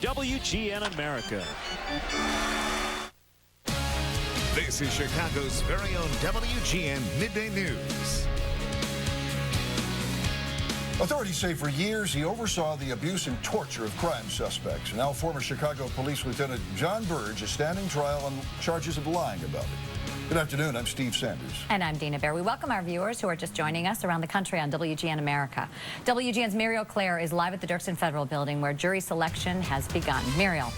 WGN America. This is Chicago's very own WGN Midday News. Authorities say for years he oversaw the abuse and torture of crime suspects. Now former Chicago Police Lieutenant John Burge is standing trial on charges of lying about it. Good afternoon, I'm Steve Sanders. And I'm Dina Bear. We welcome our viewers who are just joining us around the country on WGN America. WGN's Muriel Claire is live at the Dirksen Federal Building where jury selection has begun. Muriel.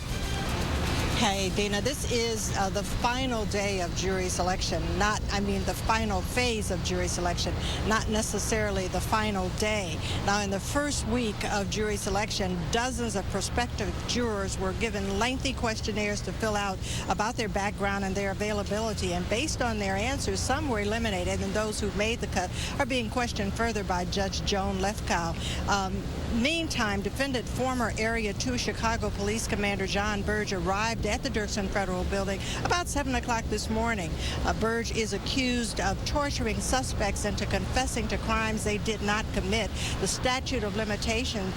Hey, Dina, this is the final day of jury selection, the final phase of jury selection, not necessarily the final day. Now, in the first week of jury selection, dozens of prospective jurors were given lengthy questionnaires to fill out about their background and their availability, and based on their answers, some were eliminated, and those who made the cut are being questioned further by Judge Joan Lefkow. Meantime, defendant former Area 2 Chicago Police Commander John Burge arrived at the Dirksen Federal Building about 7 o'clock this morning. Burge is accused of torturing suspects into confessing to crimes they did not commit. The statute of limitations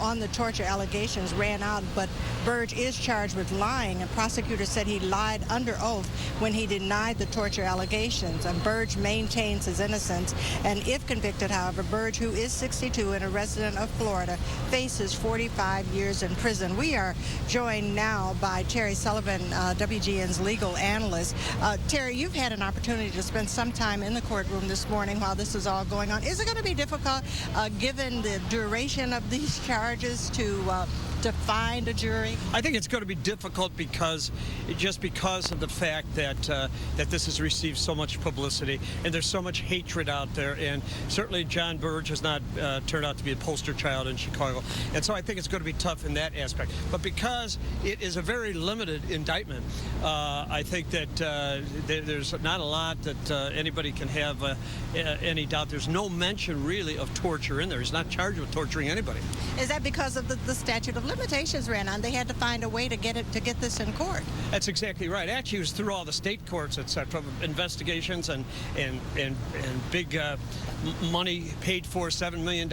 on the torture allegations ran out, but Burge is charged with lying, and prosecutors said he lied under oath when he denied the torture allegations. And Burge maintains his innocence, and if convicted, however, Burge, who is 62 and a resident of Florida, faces 45 years in prison. We are joined now by Terry Sullivan, WGN's legal analyst. Terry, you've had an opportunity to spend some time in the courtroom this morning while this is all going on. Is it going to be difficult, given the duration of these charges, to find a jury? I think it's going to be difficult because of the fact that that this has received so much publicity and there's so much hatred out there, and certainly John Burge has not turned out to be a poster child in Chicago, and so I think it's going to be tough in that aspect. But because it is a very limited indictment, I think that there's not a lot that anybody can have any doubt. There's no mention really of torture in there. He's not charged with torturing anybody. Is that because of the statute of limitations ran on? They had to find a way to get this in court. That's exactly right. Actually, it was through all the state courts, etc., investigations and big money paid for $7 million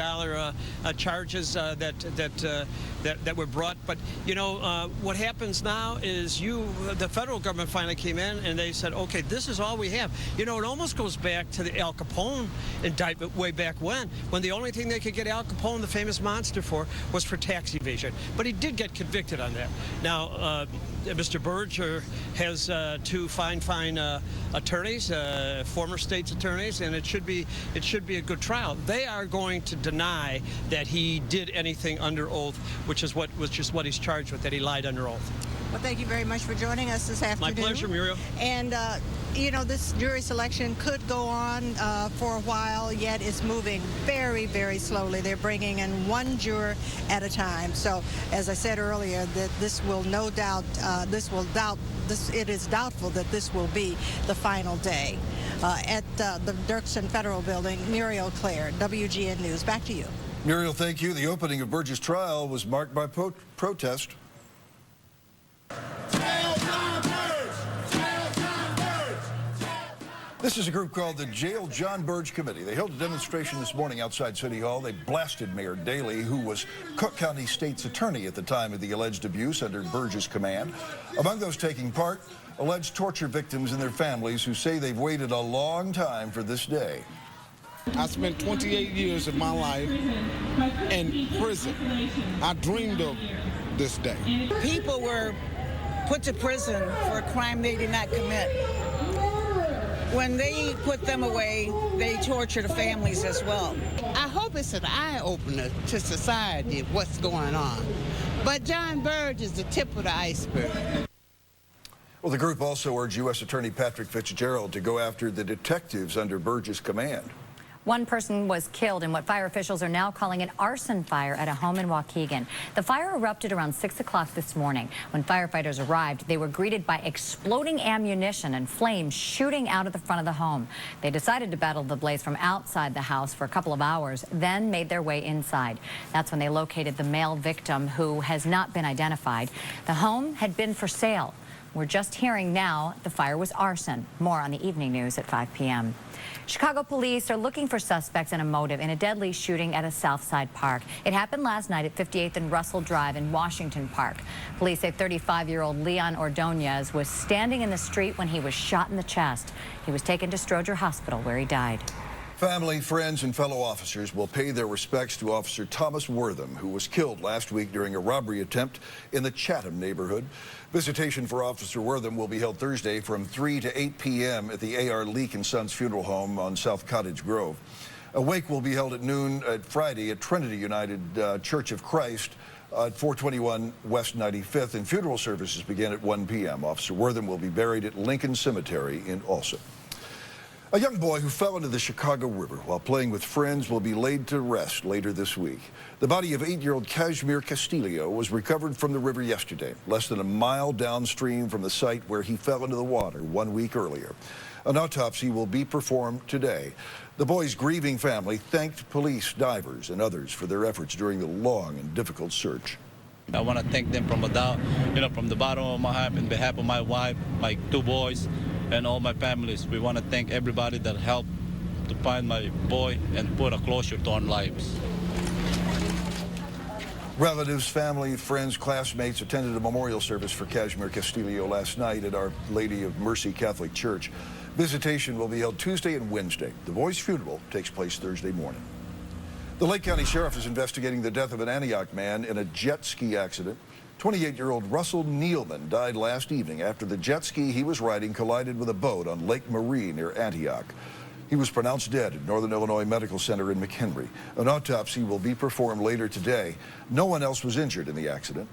charges that were brought. But you know what happens now is the federal government finally came in and they said, okay, this is all we have. You know, it almost goes back to the Al Capone indictment way back when the only thing they could get Al Capone, the famous monster, for was for tax evasion. But he did get convicted on that. Now, Mr. Burge has two fine attorneys, former state's attorneys, and it should be a good trial. They are going to deny that he did anything under oath, which is what he's charged with, that he lied under oath. Well, thank you very much for joining us this afternoon. My pleasure, Muriel. And you know, this jury selection could go on for a while, yet it's moving very, very slowly. They're bringing in one juror at a time. So, as I said earlier, that this will no doubt, it is doubtful that this will be the final day. At the Dirksen Federal Building, Muriel Claire, WGN News. Back to you. Muriel, thank you. The opening of Burge's trial was marked by protest. This is a group called the Jail John Burge Committee. They held a demonstration this morning outside City Hall. They blasted Mayor Daley, who was Cook County State's attorney at the time of the alleged abuse under Burge's command. Among those taking part, alleged torture victims and their families who say they've waited a long time for this day. I spent 28 years of my life in prison. I dreamed of this day. People were put to prison for a crime they did not commit. When they put them away, they torture the families as well. I hope it's an eye-opener to society of what's going on. But John Burge is the tip of the iceberg. Well, the group also urged U.S. Attorney Patrick Fitzgerald to go after the detectives under Burge's command. One person was killed in what fire officials are now calling an arson fire at a home in Waukegan. The fire erupted around 6 o'clock this morning. When firefighters arrived, they were greeted by exploding ammunition and flames shooting out of the front of the home. They decided to battle the blaze from outside the house for a couple of hours, then made their way inside. That's when they located the male victim, who has not been identified. The home had been for sale. We're just hearing now the fire was arson. More on the evening news at 5 p.m. Chicago police are looking for suspects and a motive in a deadly shooting at a Southside park. It happened last night at 58th and Russell Drive in Washington Park. Police say 35-year-old Leon Ordonez was standing in the street when he was shot in the chest. He was taken to Stroger Hospital where he died. Family, friends, and fellow officers will pay their respects to Officer Thomas Wortham, who was killed last week during a robbery attempt in the Chatham neighborhood. Visitation for Officer Wortham will be held Thursday from 3 to 8 p.m. at the A.R. Leak & Sons Funeral Home on South Cottage Grove. A wake will be held at noon at Friday at Trinity United Church of Christ at 421 West 95th, and funeral services begin at 1 p.m. Officer Wortham will be buried at Lincoln Cemetery in Alsip. A young boy who fell into the Chicago River while playing with friends will be laid to rest later this week. The body of 8-year-old Kashmir Castillo was recovered from the river yesterday, less than a mile downstream from the site where he fell into the water 1 week earlier. An autopsy will be performed today. The boy's grieving family thanked police, divers, and others for their efforts during the long and difficult search. I want to thank them from the bottom of my heart, on behalf of my wife, my 2 boys, and all my families. We want to thank everybody that helped to find my boy and put a closure to our lives. Relatives, family, friends, classmates attended a memorial service for Kashmir Castillo last night at Our Lady of Mercy Catholic Church. Visitation will be held Tuesday and Wednesday. The boy's funeral takes place Thursday morning. The Lake County Sheriff is investigating the death of an Antioch man in a jet ski accident. 28-year-old Russell Nealman died last evening after the jet ski he was riding collided with a boat on Lake Marie near Antioch. He was pronounced dead at Northern Illinois Medical Center in McHenry. An autopsy will be performed later today. No one else was injured in the accident.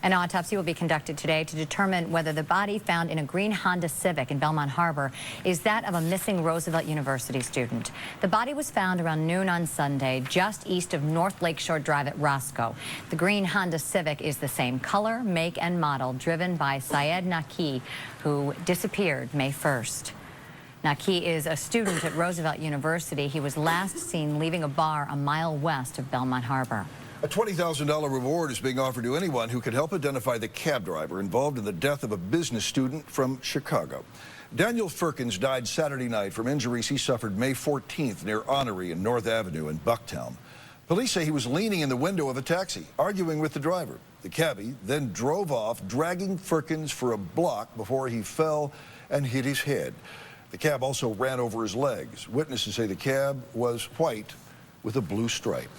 An autopsy will be conducted today to determine whether the body found in a green Honda Civic in Belmont Harbor is that of a missing Roosevelt University student. The body was found around noon on Sunday, just east of North Lakeshore Drive at Roscoe. The green Honda Civic is the same color, make, and model, driven by Syed Naki, who disappeared May 1st. Naki is a student at Roosevelt University. He was last seen leaving a bar a mile west of Belmont Harbor. A $20,000 reward is being offered to anyone who can help identify the cab driver involved in the death of a business student from Chicago. Daniel Firkins died Saturday night from injuries he suffered May 14th near Honoree and North Avenue in Bucktown. Police say he was leaning in the window of a taxi, arguing with the driver. The cabbie then drove off, dragging Firkins for a block before he fell and hit his head. The cab also ran over his legs. Witnesses say the cab was white with a blue stripe.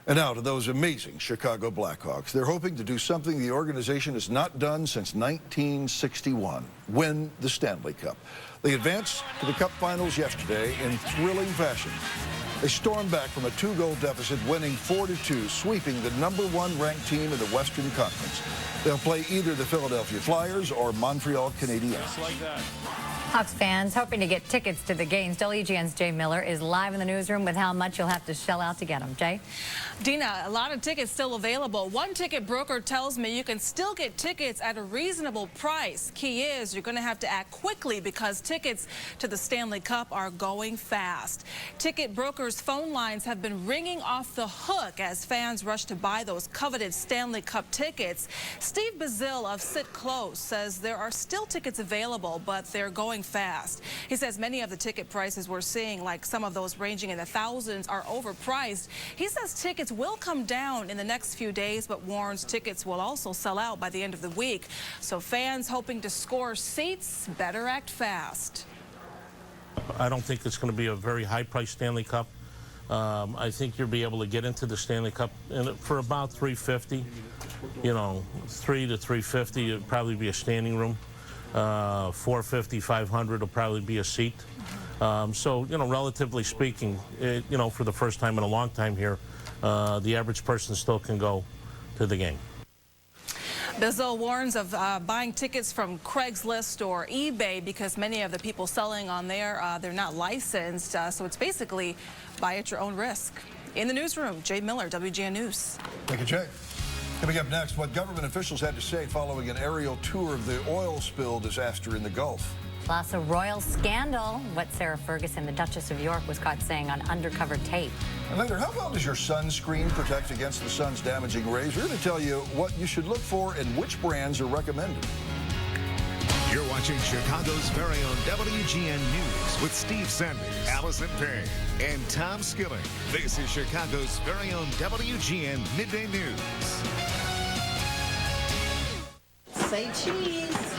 And now to those amazing Chicago Blackhawks. They're hoping to do something the organization has not done since 1961, win the Stanley Cup. They advanced to the Cup Finals yesterday in thrilling fashion. They stormed back from a 2-goal deficit, winning 4-2, sweeping the #1 ranked team in the Western Conference. They'll play either the Philadelphia Flyers or Montreal Canadiens. Just like that. Hawks fans hoping to get tickets to the games. WGN's Jay Miller is live in the newsroom with how much you'll have to shell out to get them. Jay? Dina, a lot of tickets still available. One ticket broker tells me you can still get tickets at a reasonable price. Key is you're going to have to act quickly because tickets to the Stanley Cup are going fast. Ticket brokers' phone lines have been ringing off the hook as fans rush to buy those coveted Stanley Cup tickets. Steve Bazille of Sit Close says there are still tickets available, but they're going fast. He says many of the ticket prices we're seeing, like some of those ranging in the thousands, are overpriced. He says tickets will come down in the next few days, but warns tickets will also sell out by the end of the week. So fans hoping to score seats better act fast. I don't think it's going to be a very high-priced Stanley Cup. I think you'll be able to get into the Stanley Cup for about $350. You know, $300 to $350. It'll probably be a standing room. $450, $500 will probably be a seat. So, you know, relatively speaking, you know, for the first time in a long time here, the average person still can go to the game. Bazille warns of buying tickets from Craigslist or eBay because many of the people selling on there, they're not licensed. So it's basically buy at your own risk. In the newsroom, Jay Miller, WGN News. Thank you, Jay. Coming up next, what government officials had to say following an aerial tour of the oil spill disaster in the Gulf. Plus, a royal scandal, what Sarah Ferguson, the Duchess of York, was caught saying on undercover tape. And later, how well does your sunscreen protect against the sun's damaging rays? We're going to tell you what you should look for and which brands are recommended. You're watching Chicago's very own WGN News with Steve Sanders, Allison Payne, and Tom Skilling. This is Chicago's very own WGN Midday News. Say cheese.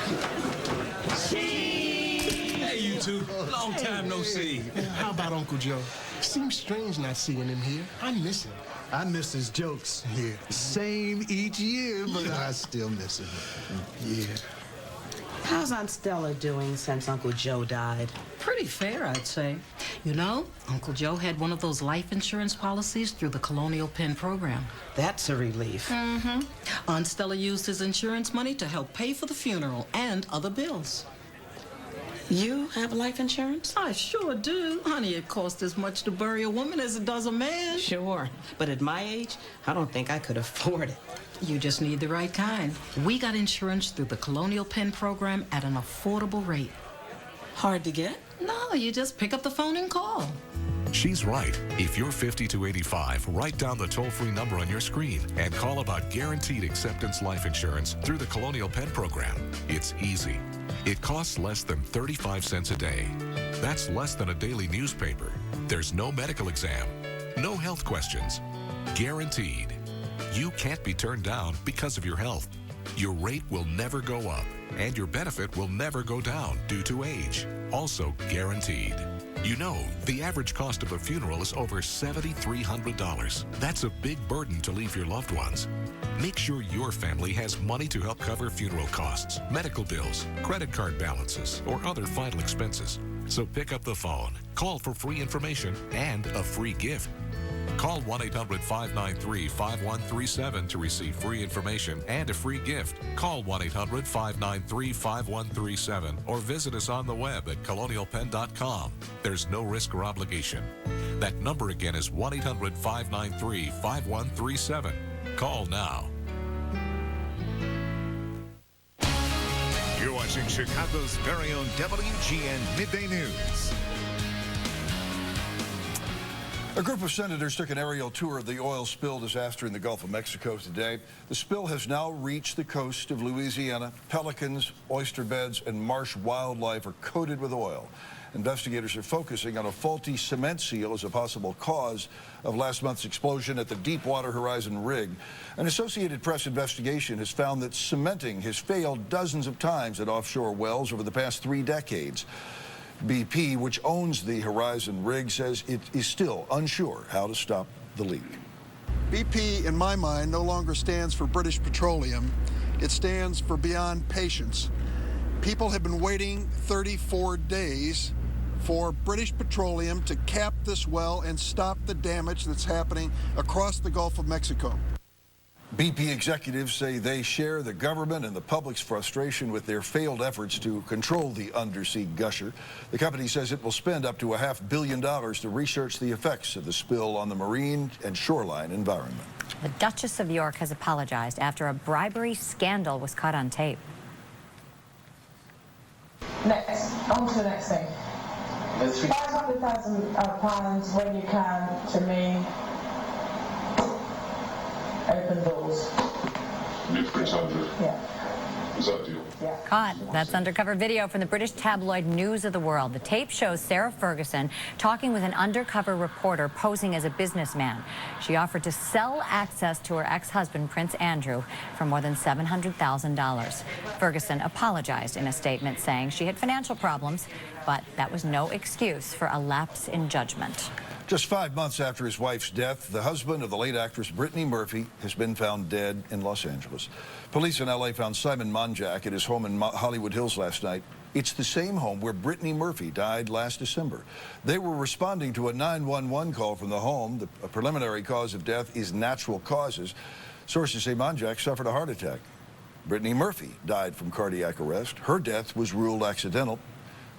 Cheese. Hey, you two. Long time no see. How about Uncle Joe? Seems strange not seeing him here. I miss him. I miss his jokes here. Same each year, but I still miss him. Yeah. How's Aunt Stella doing since Uncle Joe died? Pretty fair, I'd say. You know, Uncle Joe had one of those life insurance policies through the Colonial Penn program. That's a relief. Mm-hmm. Aunt Stella used his insurance money to help pay for the funeral and other bills. You have life insurance? I sure do. Honey, it costs as much to bury a woman as it does a man. Sure. But at my age, I don't think I could afford it. You just need the right kind. We got insurance through the Colonial Penn program at an affordable rate. Hard to get? No, you just pick up the phone and call. She's right. If you're 50 to 85, write down the toll-free number on your screen and call about guaranteed acceptance life insurance through the Colonial Penn program. It's easy. It costs less than 35 cents a day. That's less than a daily newspaper. There's no medical exam, no health questions. Guaranteed. You can't be turned down because of your health. Your rate will never go up, and your benefit will never go down due to age. Also guaranteed. You know, the average cost of a funeral is over $7,300. That's a big burden to leave your loved ones. Make sure your family has money to help cover funeral costs, medical bills, credit card balances, or other final expenses. So pick up the phone, call for free information and a free gift. Call 1-800-593-5137 to receive free information and a free gift. Call 1-800-593-5137 or visit us on the web at colonialpenn.com. There's no risk or obligation. That number again is 1-800-593-5137. Call now. You're watching Chicago's very own WGN Midday News. A group of senators took an aerial tour of the oil spill disaster in the Gulf of Mexico today. The spill has now reached the coast of Louisiana. Pelicans, oyster beds, and marsh wildlife are coated with oil. Investigators are focusing on a faulty cement seal as a possible cause of last month's explosion at the Deepwater Horizon rig. An Associated Press investigation has found that cementing has failed dozens of times at offshore wells over the past 3 decades. BP, which owns the Horizon rig, says it is still unsure how to stop the leak. BP, in my mind, no longer stands for British Petroleum. It stands for beyond patience. People have been waiting 34 days for British Petroleum to cap this well and stop the damage that's happening across the Gulf of Mexico. BP executives say they share the government and the public's frustration with their failed efforts to control the undersea gusher. The company says it will spend up to $500 million to research the effects of the spill on the marine and shoreline environment. The Duchess of York has apologized after a bribery scandal was caught on tape. Next, on to the next thing. £500,000 when you can, to me. Open doors. Yeah. Is that a deal? Yeah. Caught. That's undercover video from the British tabloid News of the World. The tape shows Sarah Ferguson talking with an undercover reporter posing as a businessman. She offered to sell access to her ex-husband, Prince Andrew, for more than $700,000. Ferguson apologized in a statement saying she had financial problems, but that was no excuse for a lapse in judgment. Just 5 months after his wife's death, the husband of the late actress Brittany Murphy has been found dead in Los Angeles. Police in L.A. found Simon Monjack at his home in Hollywood Hills last night. It's the same home where Brittany Murphy died last December. They were responding to a 911 call from the home. The preliminary cause of death is natural causes. Sources say Monjack suffered a heart attack. Brittany Murphy died from cardiac arrest. Her death was ruled accidental.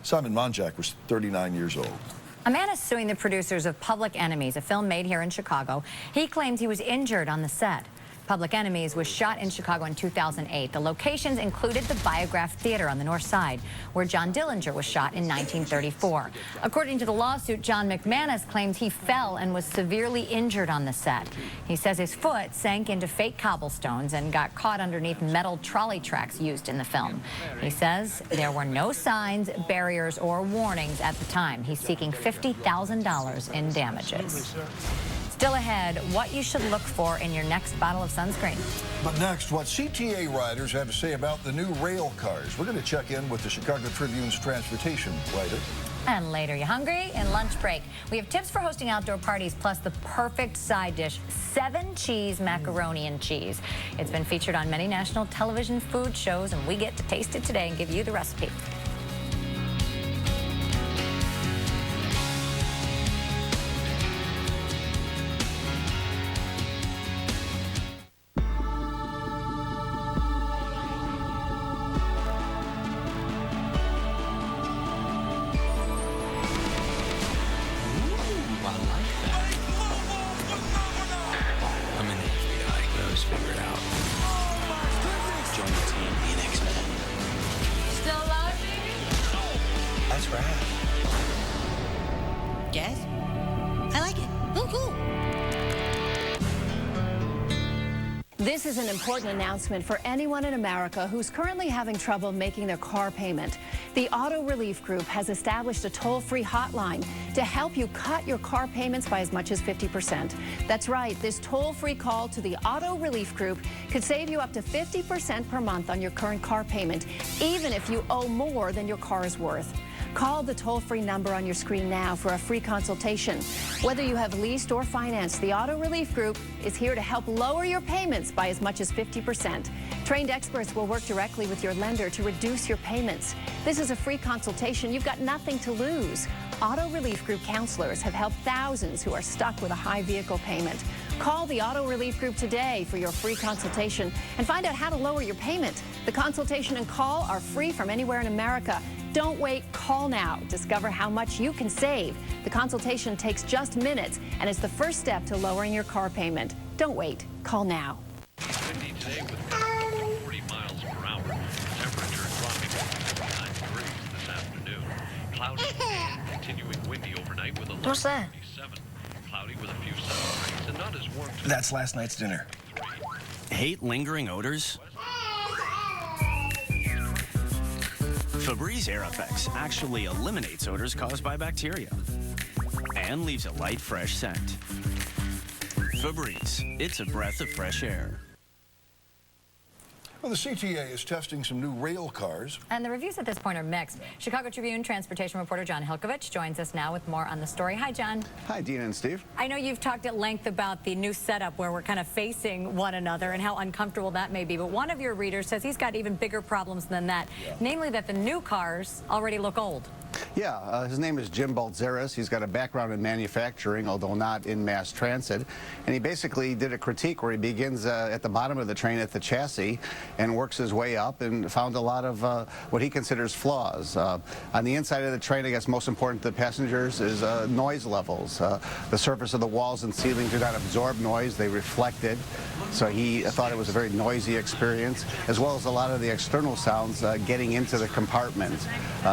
Simon Monjack was 39 years old. A man is suing the producers of Public Enemies, a film made here in Chicago. He claims he was injured on the set. Public Enemies was shot in Chicago in 2008. The locations included the Biograph Theater on the north side, where John Dillinger was shot in 1934. According to the lawsuit, John McManus claims he fell and was severely injured on the set. He says his foot sank into fake cobblestones and got caught underneath metal trolley tracks used in the film. He says there were no signs, barriers, or warnings at the time. He's seeking $50,000 in damages. Still ahead, what you should look for in your next bottle of sunscreen. But next, what CTA riders have to say about the new rail cars. We're going to check in with the Chicago Tribune's transportation writer. And later, you hungry? In lunch break, we have tips for hosting outdoor parties, plus the perfect side dish, 7-cheese macaroni and cheese. It's been featured on many national television food shows, and we get to taste it today and give you the recipe. That's rad. Yes? I like it. Oh, cool. This is an important announcement for anyone in America who's currently having trouble making their car payment. The Auto Relief Group has established a toll-free hotline to help you cut your car payments by as much as 50%. That's right, this toll-free call to the Auto Relief Group could save you up to 50% per month on your current car payment, even if you owe more than your car is worth. Call the toll-free number on your screen now for a free consultation. Whether you have leased or financed, the Auto Relief Group is here to help lower your payments by as much as 50%. Trained experts will work directly with your lender to reduce your payments. This is a free consultation. You've got nothing to lose. Auto Relief Group counselors have helped thousands who are stuck with a high vehicle payment. Call the Auto Relief Group today for your free consultation and find out how to lower your payment. The consultation and call are free from anywhere in America. Don't wait, call now. Discover how much you can save. The consultation takes just minutes and is the first step to lowering your car payment. Don't wait, call now. Windy today with 40 miles per hour. Temperature dropping to 9 degrees this afternoon. Cloudy and continuing windy overnight with a low of 37. Cloudy with a few sunny rays and not as warm. That's last night's dinner. Hate lingering odors? Febreze Air Effects actually eliminates odors caused by bacteria and leaves a light, fresh scent. Febreze, it's a breath of fresh air. Well, the CTA is testing some new rail cars. And the reviews at this point are mixed. Chicago Tribune transportation reporter John Hilkovich joins us now with more on the story. Hi, John. Hi, Dina and Steve. I know you've talked at length about the new setup where we're kind of facing one another and how uncomfortable that may be. But one of your readers says he's got even bigger problems than that, namely that the new cars already look old. Yeah, his name is Jim Baltzeras. He's got a background in manufacturing, although not in mass transit. And he basically did a critique where he begins at the bottom of the train at the chassis and works his way up and found a lot of what he considers flaws. On the inside of the train, I guess most important to the passengers is noise levels. The surface of the walls and ceiling do not absorb noise, they reflect it. So he thought it was a very noisy experience, as well as a lot of the external sounds getting into the compartment.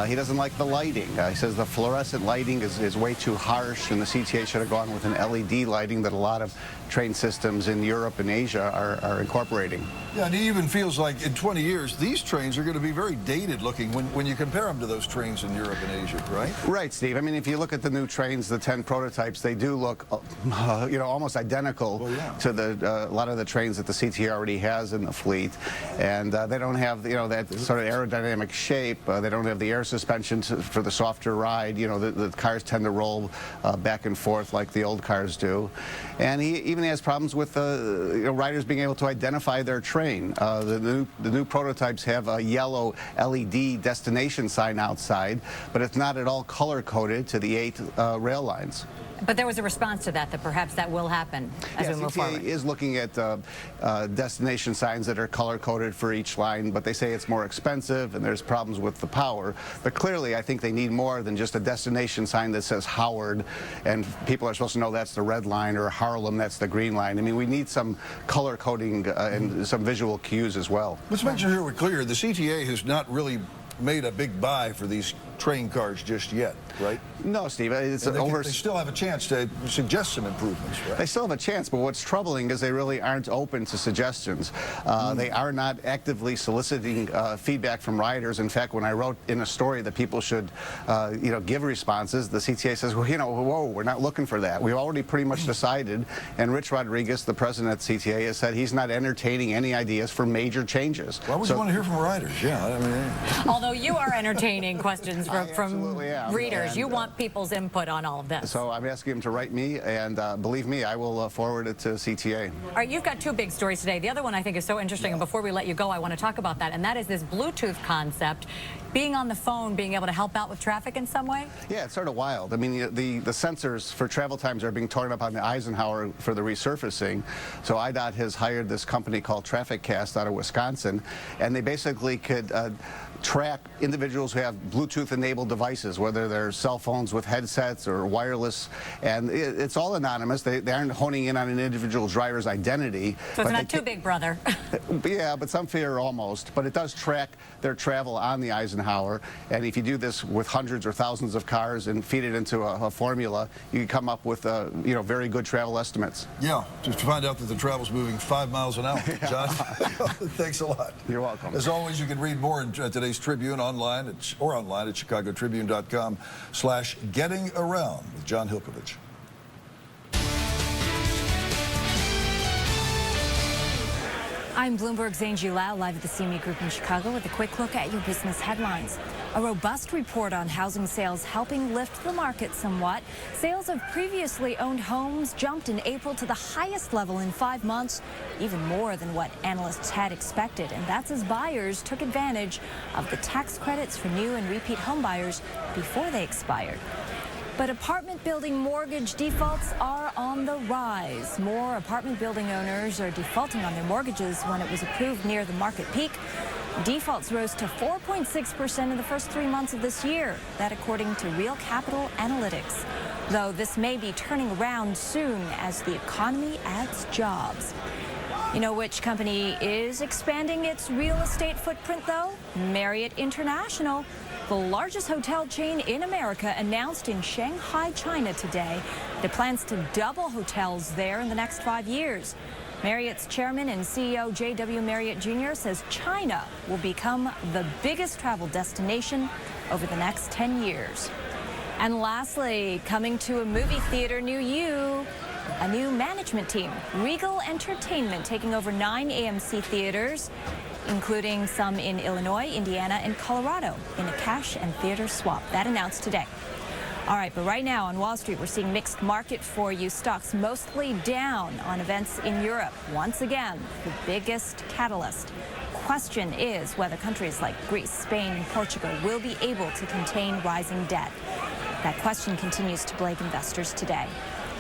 He doesn't like the lighting. He says the fluorescent lighting is way too harsh, and the CTA should have gone with an LED lighting that a lot of train systems in Europe and Asia are incorporating. Yeah, and he even feels like in 20 years, these trains are going to be very dated looking when you compare them to those trains in Europe and Asia, right? Right, Steve. I mean, if you look at the new trains, the 10 prototypes, they do look, you know, almost identical to a lot of the trains that the CTA already has in the fleet. And they don't have, you know, that sort of aerodynamic shape. They don't have the air suspension for the softer ride. You know, the cars tend to roll back and forth like the old cars do. And he even has problems with you know, riders being able to identify their train. The new prototypes have a yellow LED destination sign outside, but it's not at all color-coded to the 8 rail lines. But there was a response to that perhaps that will happen as we move forward. CTA is looking at destination signs that are color-coded for each line, but they say it's more expensive and there's problems with the power. But clearly, I think they need more than just a destination sign that says Howard, and people are supposed to know that's the red line, or Harlem, that's the green line. I mean, we need some color coding and some visual cues as well. Let's make sure we're clear. The CTA has not really made a big buy for these train cars just yet, right? No, Steve. It's they still have a chance to suggest some improvements, right? They still have a chance, but what's troubling is they really aren't open to suggestions. They are not actively soliciting feedback from riders. In fact, when I wrote in a story that people should, give responses, the CTA says, well, whoa, we're not looking for that. We've already pretty much decided, and Rich Rodriguez, the president of the CTA, has said he's not entertaining any ideas for major changes. Why would you want to hear from riders? Yeah, I mean... Although you are entertaining questions from readers. And, you want people's input on all of this. So I'm asking him to write me, and believe me, I will forward it to CTA. All right, you've got two big stories today. The other one I think is so interesting, and before we let you go, I want to talk about that, and that is this Bluetooth concept. Being on the phone, being able to help out with traffic in some way? Yeah, it's sort of wild. I mean, the sensors for travel times are being torn up on the Eisenhower for the resurfacing. So IDOT has hired this company called TrafficCast out of Wisconsin, and they basically could track individuals who have Bluetooth-enabled devices, whether they're cell phones with headsets or wireless, and it's all anonymous. They aren't honing in on an individual driver's identity. So it's not too big, brother. Yeah, but some fear almost. But it does track their travel on the Eisenhower, and if you do this with hundreds or thousands of cars and feed it into a formula, you can come up with very good travel estimates. Yeah, just to find out that the travel's moving 5 miles an hour. John, thanks a lot. You're welcome. As always, you can read more in today's Tribune online at chicagotribune.com/gettingaround with John Hilkovich. I'm Bloomberg's Angie Lau, live at the CME Group in Chicago with a quick look at your business headlines. A robust report on housing sales helping lift the market somewhat. Sales of previously owned homes jumped in April to the highest level in 5 months, even more than what analysts had expected. And that's as buyers took advantage of the tax credits for new and repeat home buyers before they expired. But apartment building mortgage defaults are on the rise. More apartment building owners are defaulting on their mortgages when it was approved near the market peak. Defaults rose to 4.6% in the first 3 months of this year. That according to Real Capital Analytics. Though this may be turning around soon as the economy adds jobs. You know which company is expanding its real estate footprint, though? Marriott International. The largest hotel chain in America announced in Shanghai, China today that it plans to double hotels there in the next 5 years. Marriott's chairman and CEO J.W. Marriott Jr. says China will become the biggest travel destination over the next 10 years. And lastly, coming to a movie theater near you, a new management team, Regal Entertainment, taking over 9 AMC theaters, including some in Illinois, Indiana, and Colorado, in a cash and theater swap. That announced today. All right, but right now on Wall Street, we're seeing mixed market for you. Stocks mostly down on events in Europe. Once again, the biggest catalyst. Question is whether countries like Greece, Spain, and Portugal will be able to contain rising debt. That question continues to plague investors today.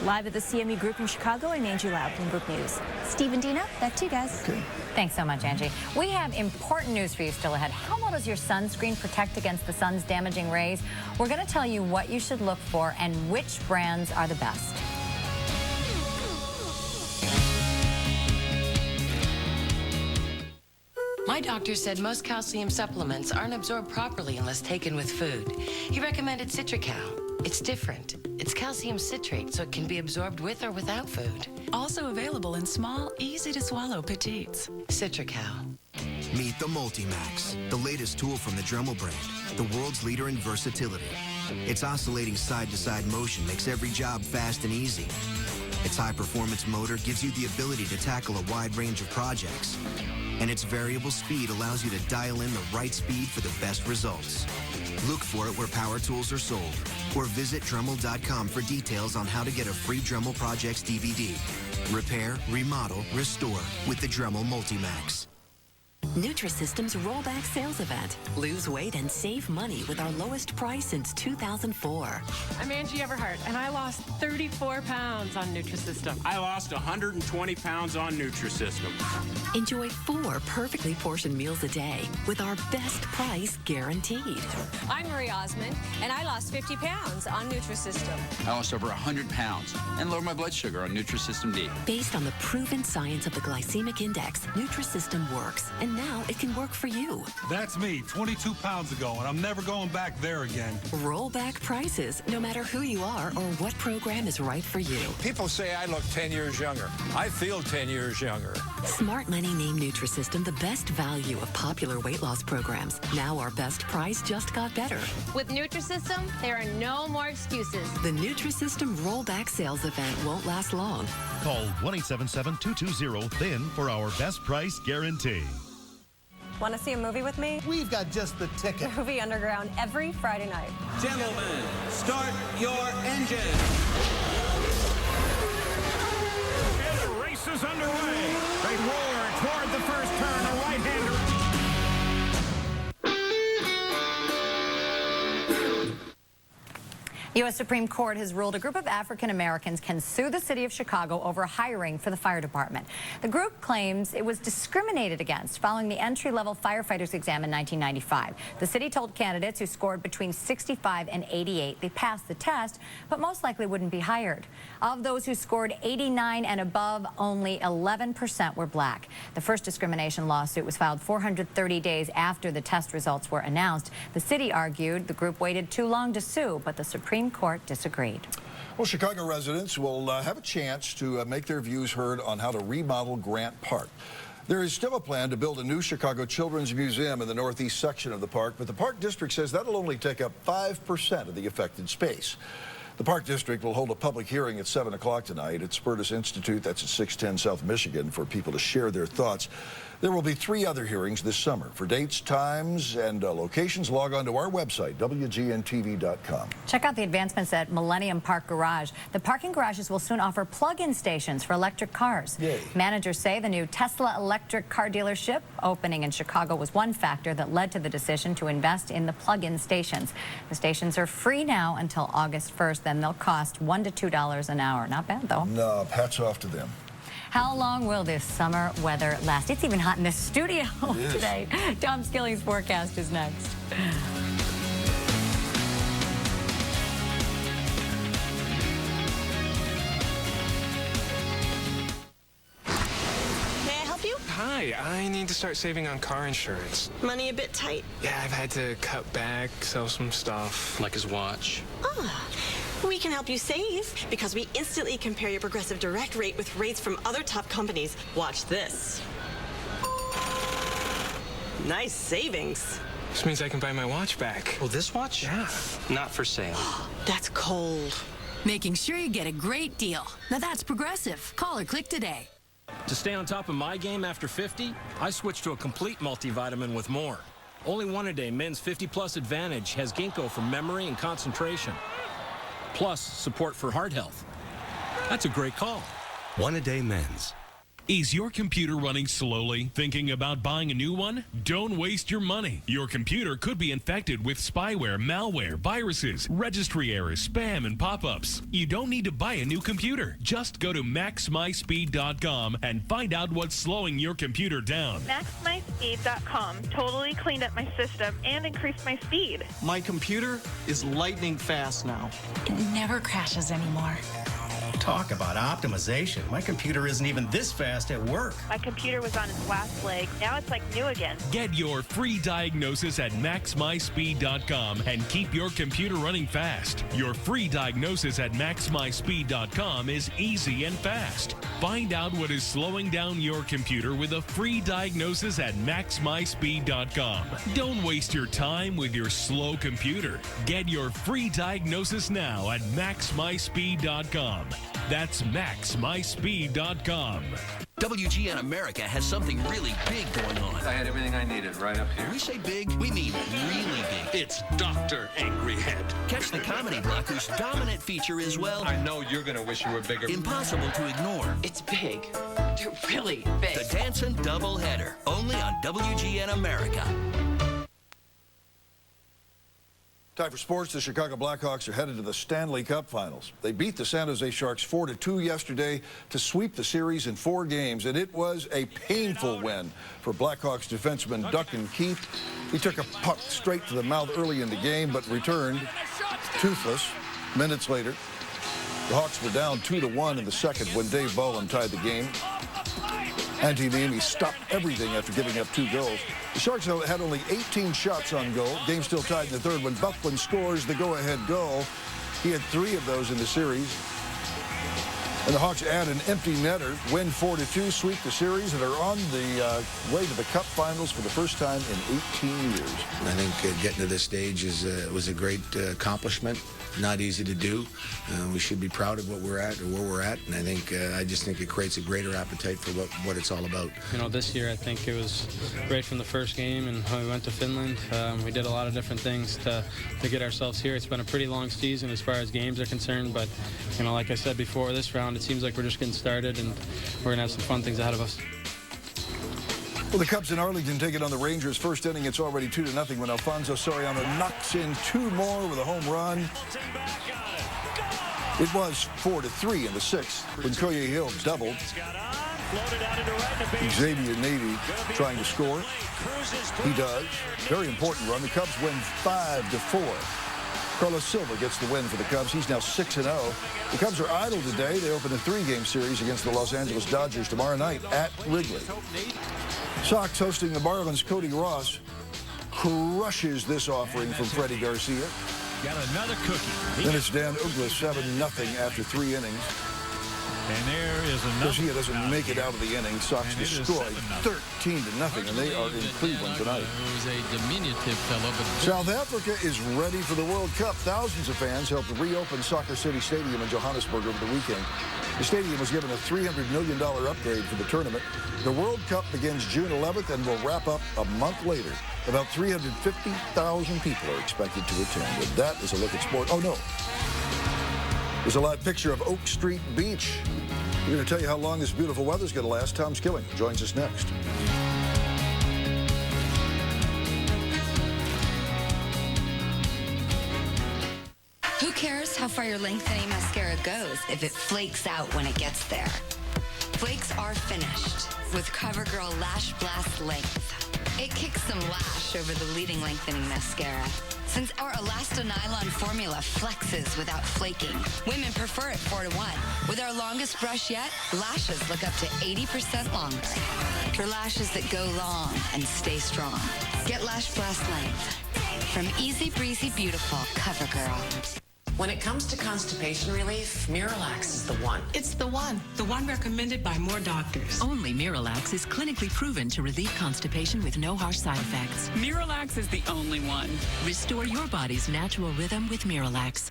Live at the CME Group in Chicago, I'm Angie Lau, Bloomberg News. Steve and Dina, back to you guys. Okay. Thanks so much, Angie. We have important news for you still ahead. How well does your sunscreen protect against the sun's damaging rays? We're going to tell you what you should look for and which brands are the best. My doctor said most calcium supplements aren't absorbed properly unless taken with food. He recommended Citrical. It's different. It's calcium citrate, so it can be absorbed with or without food. Also available in small, easy-to-swallow petites. Citrical. Meet the Multimax, the latest tool from the Dremel brand, the world's leader in versatility. Its oscillating side-to-side motion makes every job fast and easy. Its high-performance motor gives you the ability to tackle a wide range of projects. And its variable speed allows you to dial in the right speed for the best results. Look for it where power tools are sold, or visit Dremel.com for details on how to get a free Dremel Projects DVD. Repair, remodel, restore with the Dremel Multimax. Nutrisystem's rollback sales event. Lose weight and save money with our lowest price since 2004. I'm Angie Everhart, and I lost 34 pounds on Nutrisystem. I lost 120 pounds on Nutrisystem. Enjoy 4 perfectly portioned meals a day with our best price guaranteed. I'm Marie Osmond, and I lost 50 pounds on Nutrisystem. I lost over 100 pounds and lowered my blood sugar on Nutrisystem D. Based on the proven science of the glycemic index, Nutrisystem works, and now it can work for you. That's me 22 pounds ago, and I'm never going back there again. Roll back prices, no matter who you are or what program is right for you. People say I look 10 years younger. I feel 10 years younger. Smart Money named Nutrisystem the best value of popular weight loss programs. Now our best price just got better. With Nutrisystem, there are no more excuses. The Nutrisystem rollback sales event won't last long. Call 1-877-220-THIN for our best price guarantee. Want to see a movie with me? We've got just the ticket. Movie Underground every Friday night. Gentlemen, start your engine. And the race is underway. They roar toward the first turn. A right-hander. U.S. Supreme Court has ruled a group of African Americans can sue the city of Chicago over hiring for the fire department. The group claims it was discriminated against following the entry-level firefighters exam in 1995. The city told candidates who scored between 65 and 88 they passed the test, but most likely wouldn't be hired. Of those who scored 89 and above, only 11% were black. The first discrimination lawsuit was filed 430 days after the test results were announced. The city argued the group waited too long to sue, but the Supreme Court disagreed. Well, Chicago residents will have a chance to make their views heard on how to remodel Grant Park. There is still a plan to build a new Chicago Children's Museum in the northeast section of the park, but the Park District says that'll only take up 5% of the affected space. The Park District will hold a public hearing at 7 o'clock tonight at Spertus Institute, that's at 610 South Michigan, for people to share their thoughts. There will be 3 other hearings this summer. For dates, times, and locations, log on to our website, WGNTV.com. Check out the advancements at Millennium Park Garage. The parking garages will soon offer plug-in stations for electric cars. Yay. Managers say the new Tesla electric car dealership opening in Chicago was one factor that led to the decision to invest in the plug-in stations. The stations are free now until August 1st. Then they'll cost $1 to $2 an hour. Not bad, though. No, hats off to them. How long will this summer weather last? It's even hot in the studio today. Tom Skilling's forecast is next. May I help you? Hi, I need to start saving on car insurance. Money a bit tight? Yeah, I've had to cut back, sell some stuff. Like his watch. Ah, we can help you save because we instantly compare your Progressive Direct rate with rates from other top companies. Watch this. Nice savings. This means I can buy my watch back. Oh, this watch? Yeah. Not for sale. That's cold. Making sure you get a great deal. Now that's Progressive. Call or click today. To stay on top of my game after 50, I switched to a complete multivitamin with more. Only one a day Men's 50+ Advantage has ginkgo for memory and concentration, plus support for heart health. That's a great call. One a day Men's. Is your computer running slowly? Thinking about buying a new one? Don't waste your money. Your computer could be infected with spyware, malware, viruses, registry errors, spam, and pop-ups. You don't need to buy a new computer. Just go to maxmyspeed.com and find out what's slowing your computer down. Maxmyspeed.com totally cleaned up my system and increased my speed. My computer is lightning fast now. It never crashes anymore. Talk about optimization. My computer isn't even this fast at work. My computer was on its last leg. Now it's like new again. Get your free diagnosis at maxmyspeed.com and keep your computer running fast. Your free diagnosis at maxmyspeed.com is easy and fast. Find out what is slowing down your computer with a free diagnosis at maxmyspeed.com. Don't waste your time with your slow computer. Get your free diagnosis now at maxmyspeed.com. That's maxmyspeed.com. WGN America has something really big going on. I had everything I needed right up here. When we say big, we mean really big. It's Dr. Angry Head. Catch the comedy block whose dominant feature is, well, I know you're going to wish you were bigger. Impossible to ignore. It's big. They're really big. The Dancing Doubleheader, only on WGN America. Time for sports. The Chicago Blackhawks are headed to the Stanley Cup Finals. They beat the San Jose Sharks 4-2 yesterday to sweep the series in 4 games, and it was a painful win for Blackhawks defenseman Duncan Keith. He took a puck straight to the mouth early in the game, but returned toothless minutes later. The Hawks were down 2-1 in the second when Dave Bowen tied the game. Antti Niemi stopped everything after giving up 2 goals. The Sharks had only 18 shots on goal. Game still tied in the third when Buckland scores the go-ahead goal. He had 3 of those in the series. And the Hawks add an empty netter, win 4-2, sweep the series, and are on the way to the Cup Finals for the first time in 18 years. I think getting to this stage was a great accomplishment. Not easy to do. We should be proud of what we're at or where we're at, and I just think it creates a greater appetite for what it's all about. You know, this year I think it was great from the first game, and when we went to Finland, we did a lot of different things to get ourselves here. It's been a pretty long season as far as games are concerned, but you know, like I said before, this round it seems like we're just getting started, and we're gonna have some fun things ahead of us. Well, the Cubs in Arlington take it on the Rangers. First inning, it's already 2-0 when Alfonso Soriano knocks in 2 more with a home run. It was 4-3 in the 6th when Koye Hill doubled. Xavier Navy trying to score. He does. Very important run. The Cubs win 5-4. Carlos Silva gets the win for the Cubs. He's now 6-0. The Cubs are idle today. They open a 3-game series against the Los Angeles Dodgers tomorrow night at Wrigley. Sox hosting the Marlins. Cody Ross crushes this offering from Freddie Garcia. Got another cookie. Then it's Dan Uggla 7-0 after 3 innings. And there is another. Garcia doesn't make it out of the inning. Sox destroyed 13-0, and they are in Cleveland tonight. Who's a diminutive fellow, but South Africa is ready for the World Cup. Thousands of fans helped reopen Soccer City Stadium in Johannesburg over the weekend. The stadium was given a $300 million upgrade for the tournament. The World Cup begins June 11th and will wrap up a month later. About 350,000 people are expected to attend. And that is a look at sport. Oh, no. There's a live picture of Oak Street Beach. We're going to tell you how long this beautiful weather's going to last. Tom Skilling joins us next. Who cares how far your lengthening mascara goes if it flakes out when it gets there? Flakes are finished with CoverGirl Lash Blast Length. It kicks some lash over the leading lengthening mascara. Since our Elastonylon formula flexes without flaking, women prefer it 4-to-1. With our longest brush yet, lashes look up to 80% longer. For lashes that go long and stay strong. Get Lash Blast Length from Easy Breezy Beautiful CoverGirl. When it comes to constipation relief, Miralax is the one. It's the one recommended by more doctors. Only Miralax is clinically proven to relieve constipation with no harsh side effects. Miralax is the only one. Restore your body's natural rhythm with Miralax.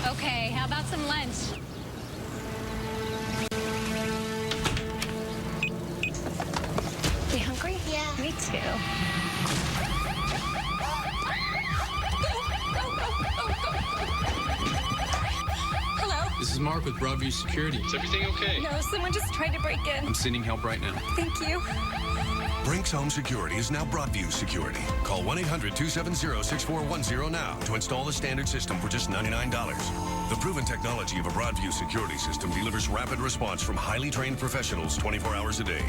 Okay, how about some lunch? You hungry? Yeah. Me too. Hello? This is Mark with Broadview Security. Is everything okay? No, someone just tried to break in. I'm sending help right now. Thank you. Brinks Home Security is now Broadview Security. Call 1-800-270-6410 now to install the standard system for just $99. The proven technology of a Broadview security system delivers rapid response from highly trained professionals 24 hours a day.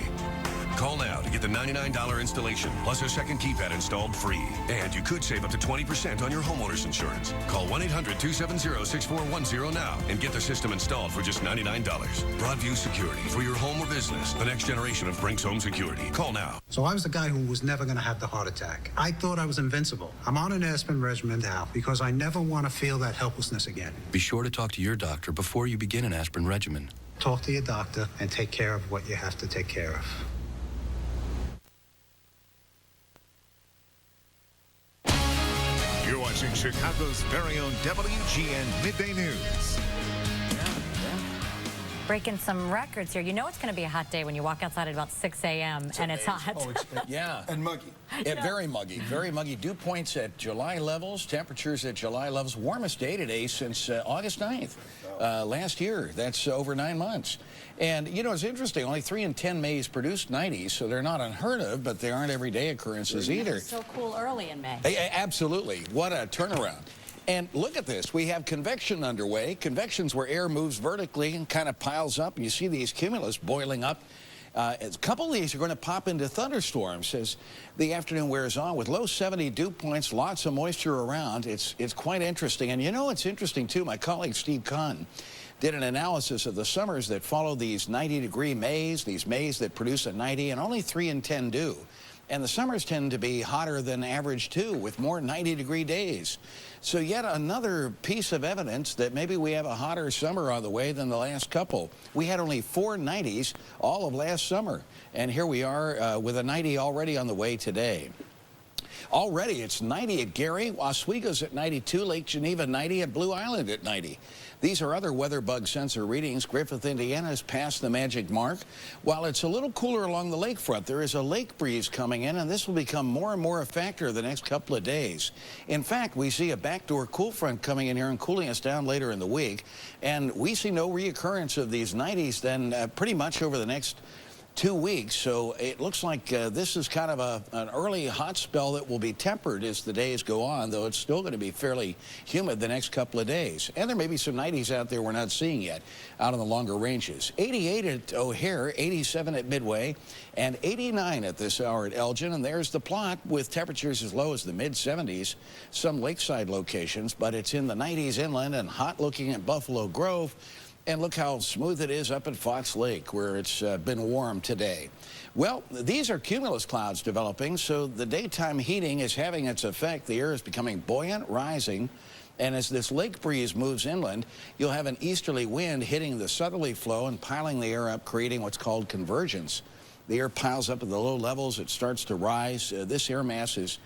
Call now to get the $99 installation plus a second keypad installed free. And you could save up to 20% on your homeowner's insurance. Call 1-800-270-6410 now and get the system installed for just $99. Broadview Security for your home or business. The next generation of Brinks Home Security. Call now. So I was the guy who was never going to have the heart attack. I thought I was invincible. I'm on an aspirin regimen now because I never want to feel that helplessness again. Be sure to talk to your doctor before you begin an aspirin regimen. Talk to your doctor and take care of what you have to take care of. You're watching Chicago's very own WGN Midday News. breaking some records here. You know it's going to be a hot day when you walk outside at about 6 a.m. and it's hot. Oh, yeah. And muggy. Very muggy, very muggy. Dew points at July levels, temperatures at July levels. Warmest day today since August 9th last year. That's over 9 months. And, you know, it's interesting. Only 3 in 10 Mays produce 90s, so they're not unheard of, but they aren't everyday occurrences either. It's so cool early in May. Absolutely. What a turnaround. And look at this. We have convection underway. Convection's where air moves vertically and kind of piles up, and you see these cumulus boiling up. A couple of these are going to pop into thunderstorms as the afternoon wears on with low 70 dew points, lots of moisture around. It's quite interesting. And you know it's interesting, too. My colleague Steve Kahn did an analysis of the summers that follow these 90-degree Mays, these Mays that produce a 90, and only 3 in 10 do. And the summers tend to be hotter than average, too, with more 90-degree days. So yet another piece of evidence that maybe we have a hotter summer on the way than the last couple. We had only 4 90s all of last summer. And here we are with a 90 already on the way today. Already, it's 90 at Gary, Oswego's at 92, Lake Geneva 90, and Blue Island at 90. These are other weather bug sensor readings. Griffith, Indiana has passed the magic mark. While it's a little cooler along the lakefront, there is a lake breeze coming in, and this will become more and more a factor the next couple of days. In fact, we see a backdoor cool front coming in here and cooling us down later in the week, and we see no reoccurrence of these 90s then pretty much over the next 2 weeks. So it looks like this is kind of an early hot spell that will be tempered as the days go on, though it's still going to be fairly humid the next couple of days. And there may be some 90s out there we're not seeing yet out on the longer ranges. 88 at O'Hare, 87 at Midway, and 89 at this hour at Elgin. And there's the plot with temperatures as low as the mid-70s, some lakeside locations, but it's in the 90s inland and hot looking at Buffalo Grove. And look how smooth it is up at Fox Lake, where it's been warm today. Well, these are cumulus clouds developing, so the daytime heating is having its effect. The air is becoming buoyant, rising, and as this lake breeze moves inland, you'll have an easterly wind hitting the southerly flow and piling the air up, creating what's called convergence. The air piles up at the low levels. It starts to rise. This air mass is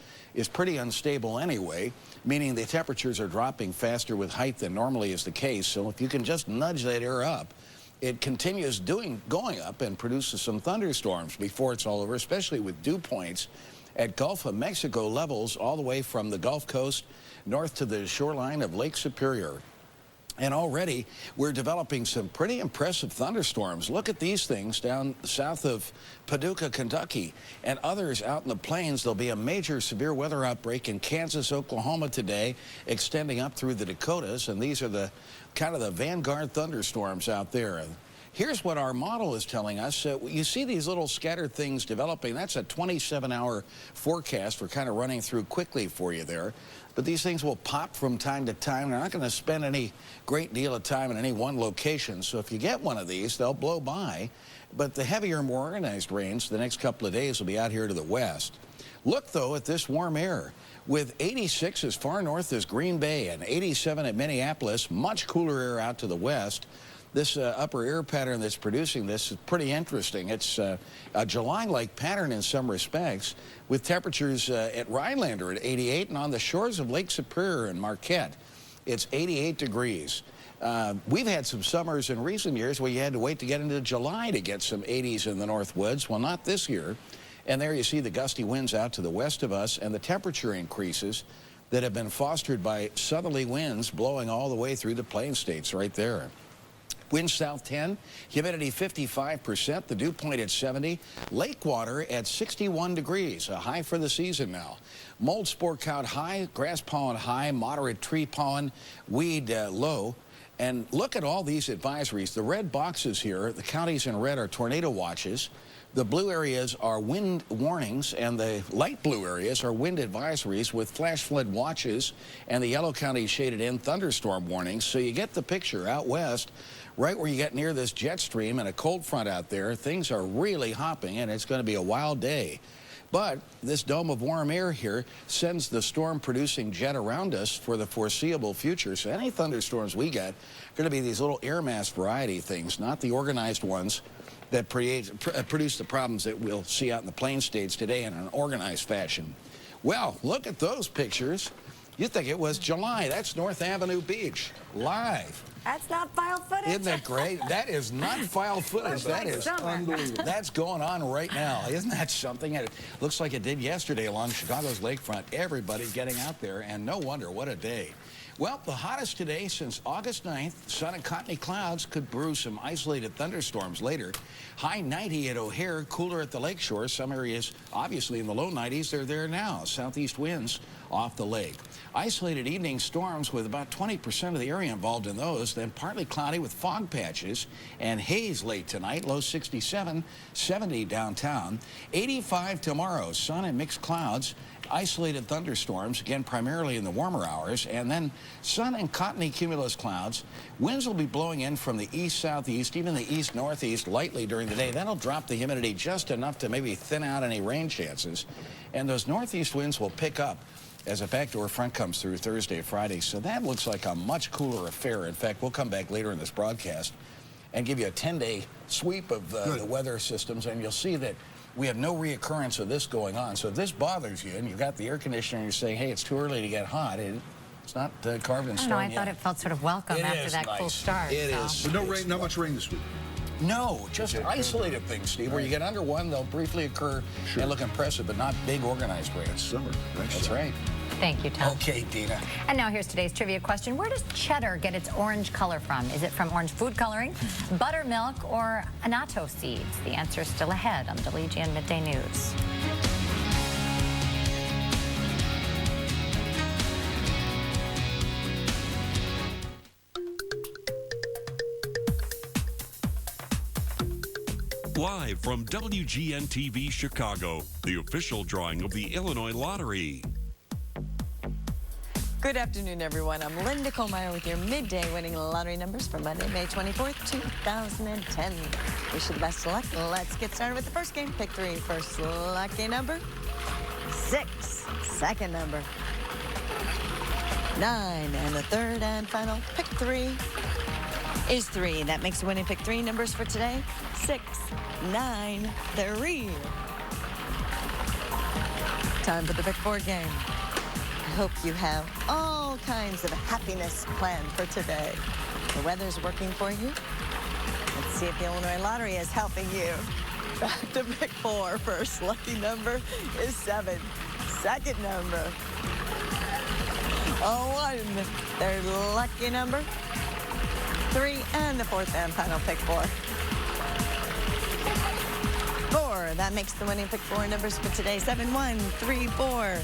pretty unstable anyway, meaning the temperatures are dropping faster with height than normally is the case. So if you can just nudge that air up, it continues going up and produces some thunderstorms before it's all over, especially with dew points at Gulf of Mexico levels all the way from the Gulf Coast north to the shoreline of Lake Superior. And already we're developing some pretty impressive thunderstorms. Look at these things down south of Paducah, Kentucky, and others out in the plains. There'll be a major severe weather outbreak in Kansas, Oklahoma today, extending up through the Dakotas. And these are the kind of the vanguard thunderstorms out there. And here's what our model is telling us. You see these little scattered things developing. That's a 27-hour forecast. We're kind of running through quickly for you there. But these things will pop from time to time. They're not going to spend any great deal of time in any one location. So if you get one of these, they'll blow by. But the heavier, more organized rains the next couple of days will be out here to the west. Look, though, at this warm air. With 86 as far north as Green Bay and 87 at Minneapolis, much cooler air out to the west. This upper air pattern that's producing this is pretty interesting. It's a July-like pattern in some respects, with temperatures at Rhinelander at 88, and on the shores of Lake Superior and Marquette, it's 88 degrees. We've had some summers in recent years where you had to wait to get into July to get some 80s in the North Woods. Well, not this year. And there you see the gusty winds out to the west of us and the temperature increases that have been fostered by southerly winds blowing all the way through the plain states right there. Wind south 10, humidity 55%, the dew point at 70, lake water at 61 degrees, a high for the season now. Mold spore count high, grass pollen high, moderate tree pollen, weed low. And look at all these advisories. The red boxes here, the counties in red are tornado watches. The blue areas are wind warnings, and the light blue areas are wind advisories with flash flood watches, and the yellow counties shaded in thunderstorm warnings. So you get the picture out west, right where you get near this jet stream and a cold front out there. Things are really hopping, and it's going to be a wild day. But this dome of warm air here sends the storm-producing jet around us for the foreseeable future. So any thunderstorms we get are going to be these little air mass variety things, not the organized ones that produce the problems that we'll see out in the plain states today in an organized fashion. Well, look at those pictures. You think it was July. That's North Avenue Beach, live. That's not file footage. Isn't that great? That is not file footage. That is unbelievable. That's going on right now. Isn't that something? It looks like it did yesterday along Chicago's lakefront. Everybody getting out there, and no wonder, what a day. Well, the hottest today since August 9th. Sun and cottony clouds could brew some isolated thunderstorms later. High 90 at O'Hare, cooler at the lakeshore. Some areas, obviously, in the low 90s. They're there now. Southeast winds off the lake. Isolated evening storms with about 20% of the area involved in those. Then partly cloudy with fog patches and haze late tonight. Low 67, 70 downtown. 85 tomorrow. Sun and mixed clouds. Isolated thunderstorms, again, primarily in the warmer hours, and then sun and cottony cumulus clouds. Winds will be blowing in from the east-southeast, even the east-northeast, lightly during the day. That'll drop the humidity just enough to maybe thin out any rain chances. And those northeast winds will pick up as a backdoor front comes through Thursday, Friday. So that looks like a much cooler affair. In fact, we'll come back later in this broadcast and give you a 10-day sweep of the weather systems, and you'll see that we have no reoccurrence of this going on. So if this bothers you and you've got the air conditioner and you're saying, hey, it's too early to get hot, it's not carved in stone I yet. thought it felt sort of welcome after that cool start. It is. But no rain, not much rain this week. No, just isolated things, Steve, where you get under one, they'll briefly occur and look impressive, but not big organized rain. It's summer. That's right. Thank you, Tom. Okay, Dina. And now here's today's trivia question. Where does cheddar get its orange color from? Is it from orange food coloring, buttermilk, or annatto seeds? The answer is still ahead on WGN Midday News. Live from WGN TV Chicago, the official drawing of the Illinois Lottery. Good afternoon, everyone. I'm Linda Colmeyer with your midday winning lottery numbers for Monday, May 24th, 2010. Wish you the best of luck. Let's get started with the first game. Pick 3. First lucky number, 6. Second number, 9. And the third and final pick 3 is 3. That makes the winning pick 3 numbers for today, 6, 9, 3. Time for the pick 4 game. I hope you have all kinds of happiness planned for today. The weather's working for you. Let's see if the Illinois Lottery is helping you. Back to pick 4. First lucky number is 7. Second number, 1. Third lucky number, 3. And the fourth and final pick 4. 4. That makes the winning pick 4 numbers for today, 7, 1, 3, 4.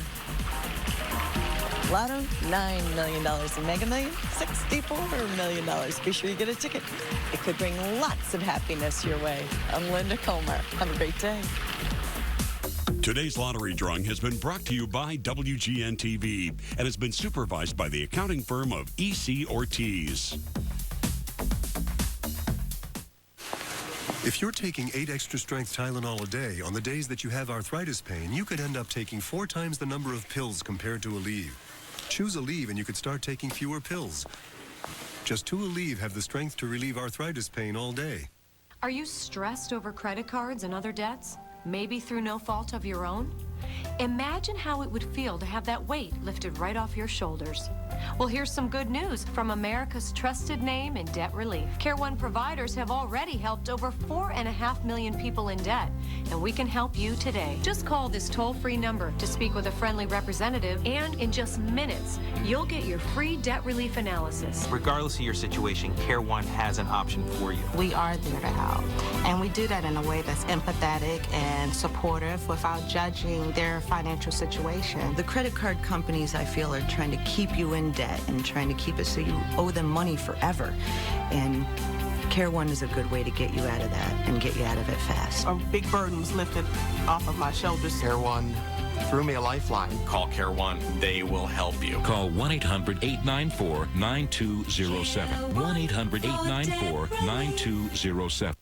Lotto, $9 million in Mega Million, $64 million. Be sure you get a ticket. It could bring lots of happiness your way. I'm Linda Colmer. Have a great day. Today's lottery drawing has been brought to you by WGN TV and has been supervised by the accounting firm of E.C. Ortiz. If you're taking 8 extra strength Tylenol a day on the days that you have arthritis pain, you could end up taking 4 times the number of pills compared to Aleve. Choose Aleve and you could start taking fewer pills. Just 2 Aleve have the strength to relieve arthritis pain all day. Are you stressed over credit cards and other debts? Maybe through no fault of your own? Imagine how it would feel to have that weight lifted right off your shoulders. Well, here's some good news from America's trusted name in debt relief. Care One providers have already helped over 4.5 million people in debt, and we can help you today. Just call this toll-free number to speak with a friendly representative, and in just minutes, you'll get your free debt relief analysis. Regardless of your situation, Care One has an option for you. We are there to help, and we do that in a way that's empathetic and supportive without judging their financial situation. The credit card companies, I feel, are trying to keep you in debt and trying to keep it so you owe them money forever. And Care One is a good way to get you out of that and get you out of it fast. A big burden was lifted off of my shoulders. Care One threw me a lifeline. Call Care One. They will help you. Call 1-800-894-9207. 1-800-894-9207.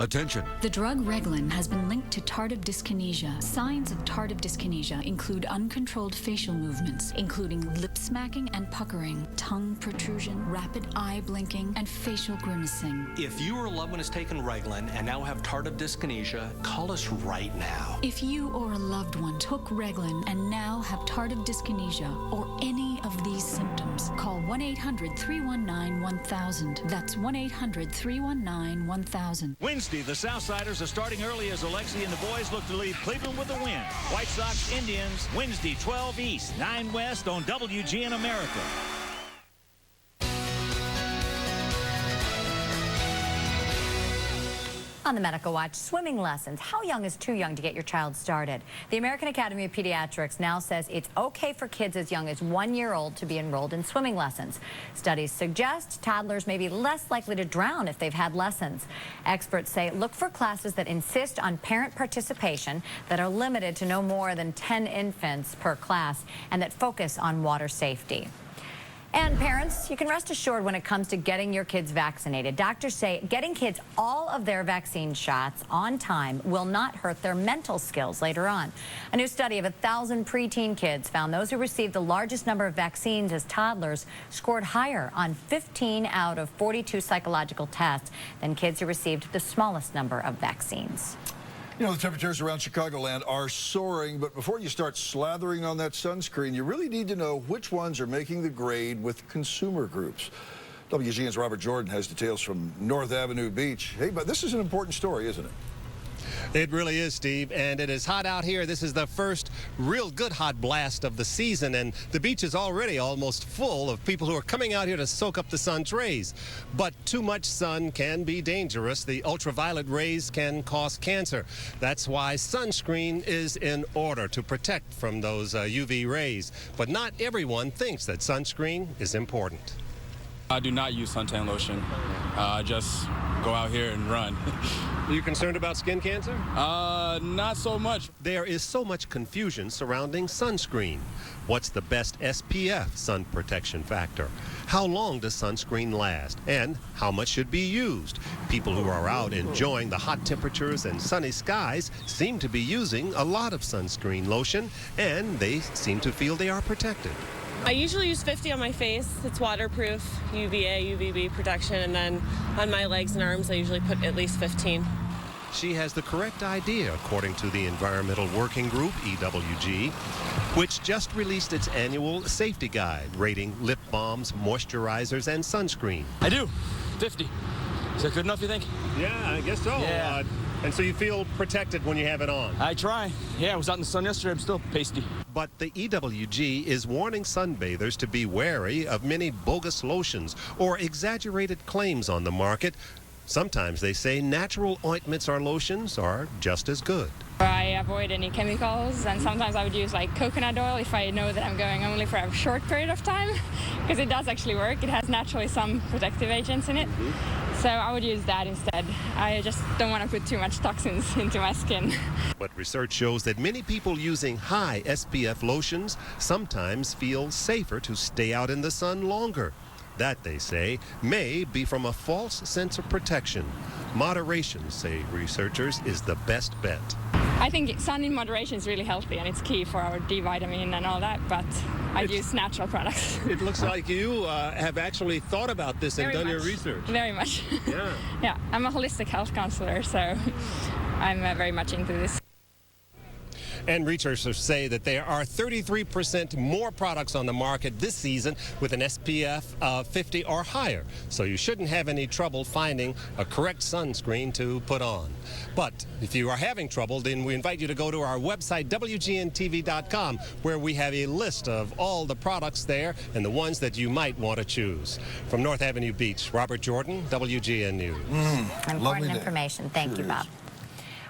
Attention. The drug Reglan has been linked to tardive dyskinesia. Signs of tardive dyskinesia include uncontrolled facial movements, including lip smacking and puckering, tongue protrusion, rapid eye blinking, and facial grimacing. If you or a loved one has taken Reglan and now have tardive dyskinesia, call us right now. If you or a loved one took Reglan and now have tardive dyskinesia or any of these symptoms, call 1-800-319-1000. That's 1-800-319-1000. Wednesday, the Southsiders are starting early as Alexi and the boys look to leave Cleveland with a win. White Sox, Indians, Wednesday, 12 East, 9 West on WGN America. On the Medical Watch, swimming lessons. How young is too young to get your child started? The American Academy of Pediatrics now says it's okay for kids as young as 1 year old to be enrolled in swimming lessons. Studies suggest toddlers may be less likely to drown if they've had lessons. Experts say look for classes that insist on parent participation, that are limited to no more than 10 infants per class, and that focus on water safety. And parents, you can rest assured when it comes to getting your kids vaccinated. Doctors say getting kids all of their vaccine shots on time will not hurt their mental skills later on. A new study of 1,000 preteen kids found those who received the largest number of vaccines as toddlers scored higher on 15 out of 42 psychological tests than kids who received the smallest number of vaccines. You know, the temperatures around Chicagoland are soaring, but before you start slathering on that sunscreen, you really need to know which ones are making the grade with consumer groups. WGN's Robert Jordan has details from North Avenue Beach. Hey, but this is an important story, isn't it? It really is, Steve, and it is hot out here. This is the first real good hot blast of the season, and the beach is already almost full of people who are coming out here to soak up the sun's rays. But too much sun can be dangerous. The ultraviolet rays can cause cancer. That's why sunscreen is in order to protect from those UV rays. But not everyone thinks that sunscreen is important. I do not use suntan lotion. I just go out here and run. Are you concerned about skin cancer? Not so much. There is so much confusion surrounding sunscreen. What's the best SPF sun protection factor? How long does sunscreen last? And how much should be used? People who are out enjoying the hot temperatures and sunny skies seem to be using a lot of sunscreen lotion, and they seem to feel they are protected. I usually use 50 on my face. It's waterproof, UVA, UVB protection, and then on my legs and arms I usually put at least 15. She has the correct idea, according to the Environmental Working Group, EWG, which just released its annual safety guide, rating lip balms, moisturizers, and sunscreen. I do. 50. Is that good enough, you think? Yeah, I guess so. Yeah. And so you feel protected when you have it on? I try. Yeah, I was out in the sun yesterday. I'm still pasty. But the EWG is warning sunbathers to be wary of many bogus lotions or exaggerated claims on the market. Sometimes they say natural ointments or lotions are just as good. I avoid any chemicals, and sometimes I would use like coconut oil if I know that I'm going only for a short period of time, because it does actually work. It has naturally some protective agents in it. So I would use that instead. I just don't want to put too much toxins into my skin. But research shows that many people using high SPF lotions sometimes feel safer to stay out in the sun longer. That, they say, may be from a false sense of protection. Moderation, say researchers, is the best bet. I think sun in moderation is really healthy, and it's key for our D vitamin and all that, but I use natural products. It looks like you have actually thought about this and done your research. Very much. Yeah. Yeah, I'm a holistic health counselor, so I'm very much into this. And researchers say that there are 33% more products on the market this season with an SPF of 50 or higher. So you shouldn't have any trouble finding a correct sunscreen to put on. But if you are having trouble, then we invite you to go to our website, WGNTV.com, where we have a list of all the products there and the ones that you might want to choose. From North Avenue Beach, Robert Jordan, WGN News. Important information. Thank you, Bob.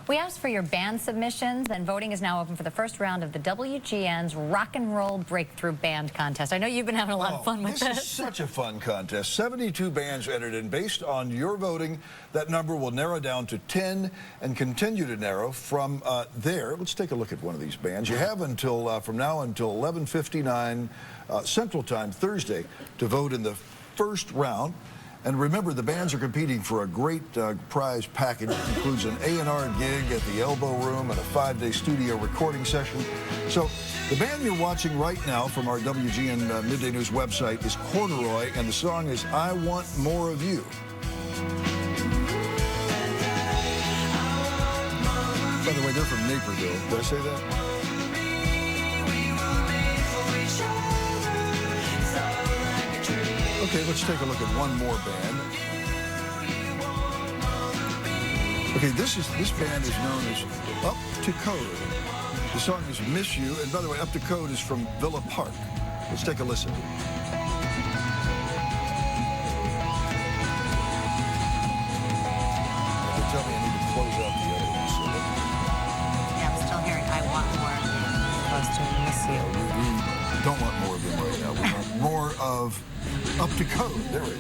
We asked for your band submissions, and voting is now open for the first round of the WGN's Rock and Roll Breakthrough Band Contest. I know you've been having a lot of fun with this. This is such a fun contest. 72 bands entered in. Based on your voting, that number will narrow down to 10 and continue to narrow from there. Let's take a look at one of these bands. You have until from now until 11:59 Central Time Thursday to vote in the first round. And remember, the bands are competing for a great prize package. It includes an A&R gig at the Elbow Room and a 5-day studio recording session. So the band you're watching right now from our WGN Midday News website is Corduroy, and the song is I Want More of You. By the way, they're from Naperville. Did I say that? Okay, let's take a look at one more band. Okay, this band is known as Up to Code. The song is Miss You, and by the way, Up to Code is from Villa Park. Let's take a listen. Yeah, I'm still hearing I want more of you. Supposed to miss you. We don't want more of them right now. We want more of Up to Code. There we go.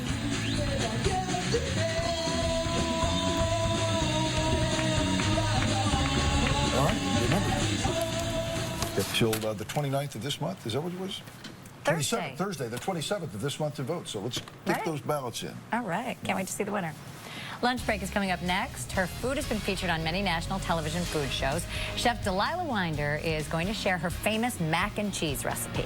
All right, remember. Get till the 29th of this month. Is that what it was? Thursday. Thursday, the 27th of this month to vote. So let's get those ballots in. All right. Can't wait to see the winner. Lunch Break is coming up next. Her food has been featured on many national television food shows. Chef Delilah Winder is going to share her famous mac and cheese recipe.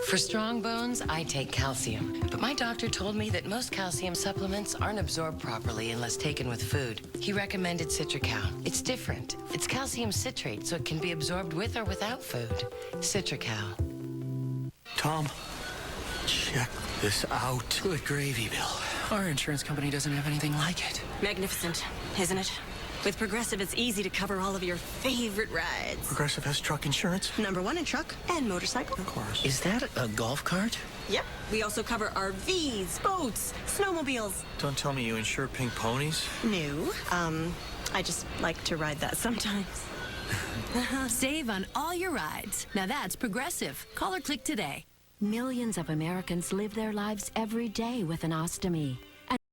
For strong bones, I take calcium. But my doctor told me that most calcium supplements aren't absorbed properly unless taken with food. He recommended Citrical. It's different. It's calcium citrate, so it can be absorbed with or without food. Citrical. Tom, check this out. Good gravy, Bill. Our insurance company doesn't have anything like it. Magnificent, isn't it? With Progressive, it's easy to cover all of your favorite rides. Progressive has truck insurance? #1 in truck and motorcycle. Of course. Is that a golf cart? Yep. We also cover RVs, boats, snowmobiles. Don't tell me you insure pink ponies. No. I just like to ride that sometimes. Save on all your rides. Now that's Progressive. Call or click today. Millions of Americans live their lives every day with an ostomy.